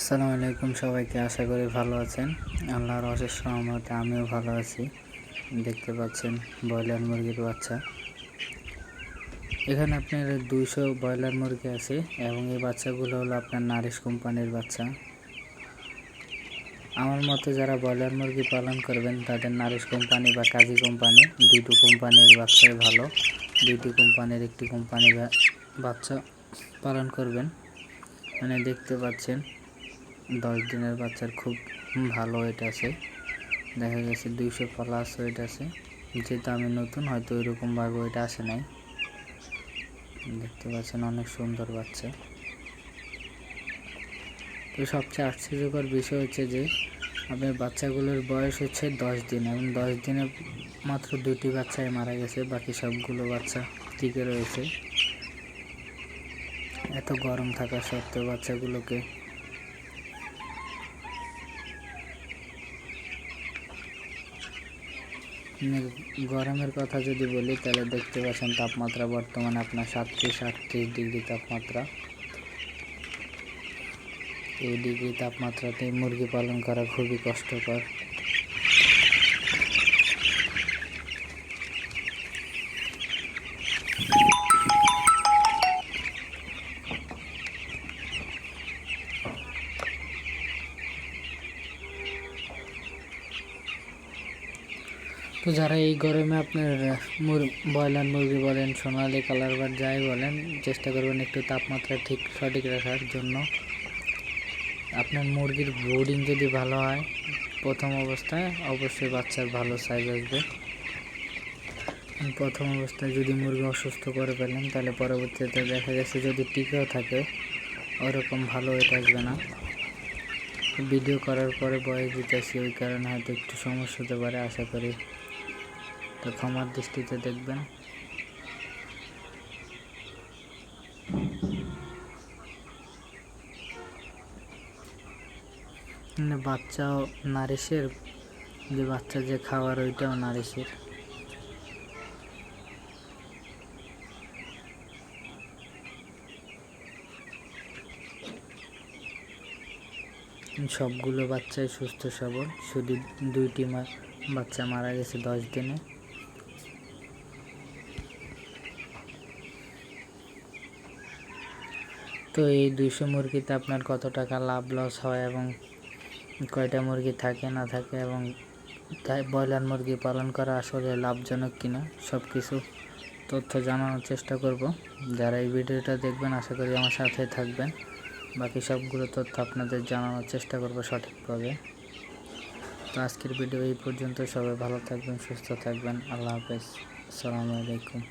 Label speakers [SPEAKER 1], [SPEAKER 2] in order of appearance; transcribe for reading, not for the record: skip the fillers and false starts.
[SPEAKER 1] আসসালামু আলাইকুম সবাইকে, আশা করি ভালো আছেন। আল্লাহর অশেষ রহমতে আমিও ভালো আছি। দেখতে পাচ্ছেন ব্রয়লার মুরগির বাচ্চা। এখানে আপনার 200 ব্রয়লার মুরগি আছে এবং এই বাচ্চাগুলো হলো আপনার নারিশ কোম্পানির বাচ্চা। আমার মতে যারা ব্রয়লার মুরগি পালন করবেন তাদের নারিশ কোম্পানি বা কাজী কোম্পানি দুটো কোম্পানির বাচ্চাই ভালো। দুটি কোম্পানির একটি কোম্পানি বাচ্চা পালন করবেন। মানে দেখতে পাচ্ছেন 10 দিনের বাচ্চার খুব ভালো ওয়েট আছে, দেখা গেছে 200+ ওয়েট আছে। যেহেতু আমি নতুন, হয়তো ওইরকমভাবে ওয়েট আসে নাই। দেখতে পাচ্ছেন অনেক সুন্দর বাচ্চা। তো সবচেয়ে আশ্চর্যকর বিষয় হচ্ছে যে আপনার বাচ্চাগুলোর বয়স হচ্ছে 10 দিন এবং 10 দিনে মাত্র 2টি বাচ্চাই মারা গেছে, বাকি সবগুলো বাচ্চা টিকে রয়েছে। এত গরম থাকা সত্ত্বেও বাচ্চাগুলোকে গরমের কথা যদি বলি তাহলে দেখতে পাচ্ছেন তাপমাত্রা বর্তমানে আপনার 37-38 ডিগ্রি তাপমাত্রা। এই ডিগ্রি তাপমাত্রাতে মুরগি পালন করা খুবই কষ্টকর। তো যারা এই গরমে আপনার ব্রয়লার মুরগি বলেন, সোনালি কালার বা যাই বলেন, চেষ্টা করবেন একটু তাপমাত্রা সঠিক রাখার জন্য। আপনার মুরগির ব্রুডিং যদি ভালো হয় প্রথম অবস্থায় অবশ্যই বাচ্চার ভালো সাইজ আসবে। প্রথম অবস্থায় যদি মুরগি অসুস্থ করে ফেলেন তাহলে পরবর্তীতে দেখা গেছে যদি টিকেও থাকে ওরকম ভালো ওয়েট আসবে না। ভিডিও করার পরে বয়স দিতেছি, ওই কারণে হয়তো একটু সমস্যা হতে পারে, আশা করি তো ক্ষমার দৃষ্টিতে দেখবেন। বাচ্চাও নারিশের, যে বাচ্চা যে খাওয়ার ওইটাও নারিশের। সবগুলো বাচ্চাই সুস্থ সবল, শুধু 2টি বাচ্চা মারা গেছে 10 দিনে। তো এই 200 মুরগিতে আপনার কত টাকা লাভ লস হয় এবং কয়টা মুরগি থাকে না থাকে এবং ব্রয়লার মুরগি পালন করা আসলে লাভজনক কিনা সব কিছু তথ্য জানানোর চেষ্টা করব। যারা এই ভিডিওটা দেখবেন আশা করি আমার সাথে থাকবেন, বাকি সবগুলো তথ্য আপনাদের জানানোর চেষ্টা করব সঠিকভাবে। তো আজকের ভিডিও এই পর্যন্ত। সবাই ভালো থাকবেন, সুস্থ থাকবেন। আল্লাহ হাফেজ, আসসালামু আলাইকুম।